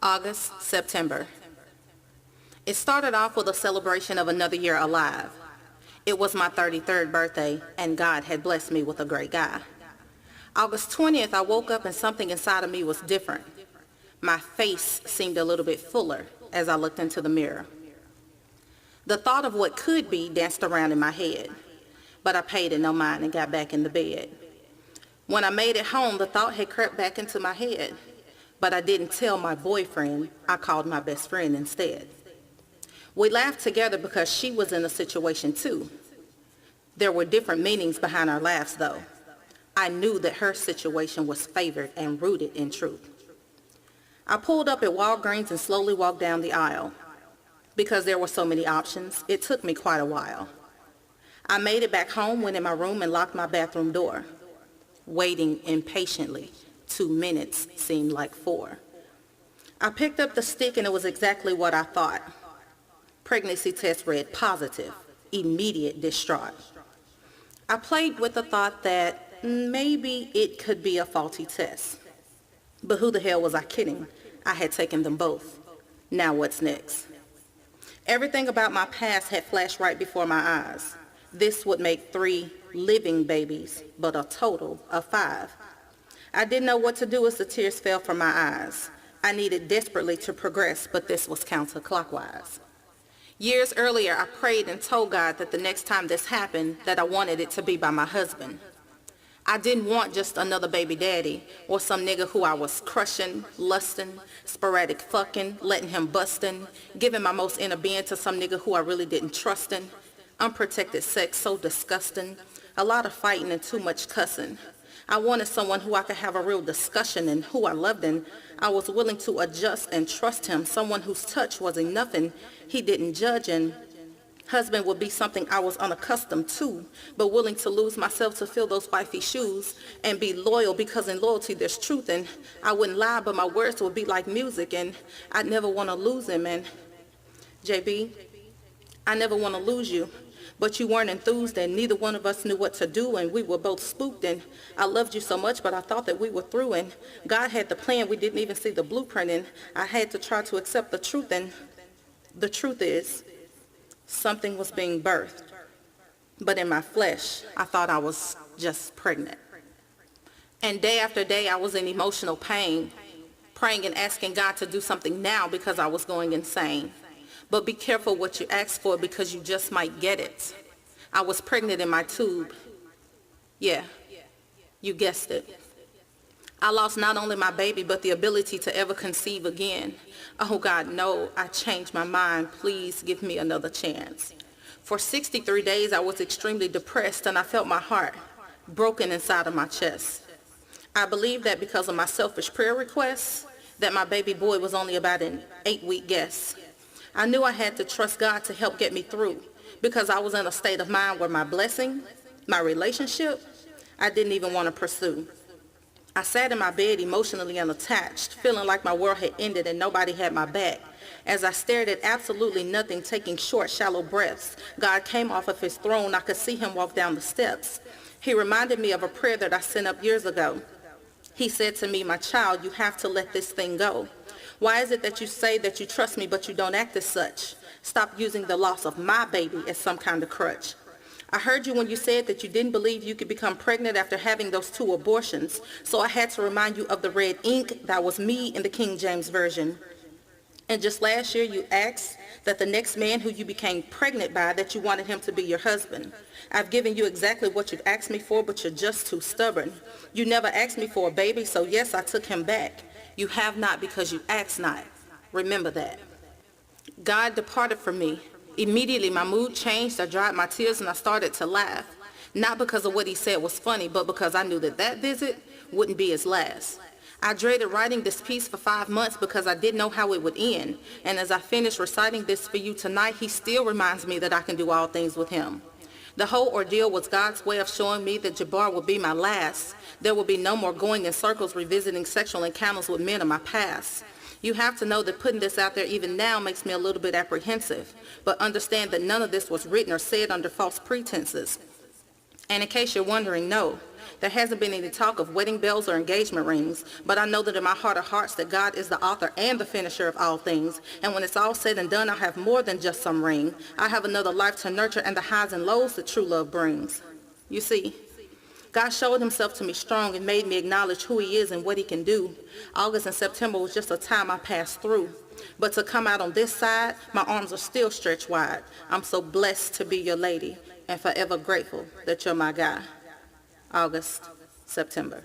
August, September. It started off with a celebration of another year alive. It was my 33rd birthday, and God had blessed me with a great guy. August 20th, I woke up and something inside of me was different. My face seemed a little bit fuller as I looked into the mirror. The thought of what could be danced around in my head, but I paid it no mind and got back in the bed. When I made it home, the thought had crept back into my head, but I didn't tell my boyfriend. I called my best friend instead. We laughed together because she was in a situation too. There were different meanings behind our laughs though. I knew that her situation was favored and rooted in truth. I pulled up at Walgreens and slowly walked down the aisle. Because there were so many options, it took me quite a while. I made it back home, went in my room and locked my bathroom door. Waiting impatiently, 2 minutes seemed like 4. I picked up the stick and it was exactly what I thought. Pregnancy test read positive, immediate distraught. I played with the thought that maybe it could be a faulty test. But who the hell was I kidding? I had taken them both. Now what's next? Everything about my past had flashed right before my eyes. This would make 3 living babies, but a total of 5. I didn't know what to do as the tears fell from my eyes. I needed desperately to progress, but this was counterclockwise. Years earlier, I prayed and told God that the next time this happened, that I wanted it to be by my husband. I didn't want just another baby daddy or some nigga who I was crushing, lusting, sporadic fucking, letting him bustin', giving my most inner being to some nigga who I really didn't trust in. Unprotected sex, so disgusting. A lot of fighting and too much cussing. I wanted someone who I could have a real discussion and who I loved and I was willing to adjust and trust him. Someone whose touch was enough and he didn't judge, and husband would be something I was unaccustomed to, but willing to lose myself to fill those wifey shoes and be loyal because in loyalty there's truth, and I wouldn't lie but my words would be like music and I'd never want to lose him. And JB, I never want to lose you. But you weren't enthused and neither one of us knew what to do and we were both spooked and I loved you so much but I thought that we were through and God had the plan, we didn't even see the blueprint and I had to try to accept the truth, and the truth is something was being birthed. But in my flesh, I thought I was just pregnant. And day after day I was in emotional pain, praying and asking God to do something now because I was going insane. But be careful what you ask for because you just might get it. I was pregnant in my tube. Yeah, you guessed it. I lost not only my baby, but the ability to ever conceive again. Oh God, no, I changed my mind. Please give me another chance. For 63 days, I was extremely depressed and I felt my heart broken inside of my chest. I believed that because of my selfish prayer requests, that my baby boy was only about an 8-week guess. I knew I had to trust God to help get me through because I was in a state of mind where my blessing, my relationship, I didn't even want to pursue. I sat in my bed emotionally unattached, feeling like my world had ended and nobody had my back. As I stared at absolutely nothing, taking short, shallow breaths, God came off of his throne. I could see him walk down the steps. He reminded me of a prayer that I sent up years ago. He said to me, "My child, you have to let this thing go. Why is it that you say that you trust me, but you don't act as such? Stop using the loss of my baby as some kind of crutch. I heard you when you said that you didn't believe you could become pregnant after having those 2 abortions, so I had to remind you of the red ink that was me in the King James Version. And just last year you asked that the next man who you became pregnant by, that you wanted him to be your husband. I've given you exactly what you've asked me for, but you're just too stubborn. You never asked me for a baby, so yes, I took him back. You have not because you asked not. Remember that." God departed from me. Immediately my mood changed. I dried my tears and I started to laugh. Not because of what he said was funny, but because I knew that that visit wouldn't be his last. I dreaded writing this piece for 5 months because I didn't know how it would end. And as I finished reciting this for you tonight, he still reminds me that I can do all things with him. The whole ordeal was God's way of showing me that Jabbar would be my last. There will be no more going in circles revisiting sexual encounters with men of my past. You have to know that putting this out there even now makes me a little bit apprehensive, but understand that none of this was written or said under false pretenses. And in case you're wondering, no, There hasn't been any talk of wedding bells or engagement rings, but I know that in my heart of hearts that God is the author and the finisher of all things. And when it's all said and done, I have more than just some ring. I have another life to nurture and the highs and lows that true love brings. You see, God showed himself to me strong and made me acknowledge who he is and what he can do. August and September was just a time I passed through. But to come out on this side, my arms are still stretched wide. I'm so blessed to be your lady and forever grateful that you're my guy. August, September.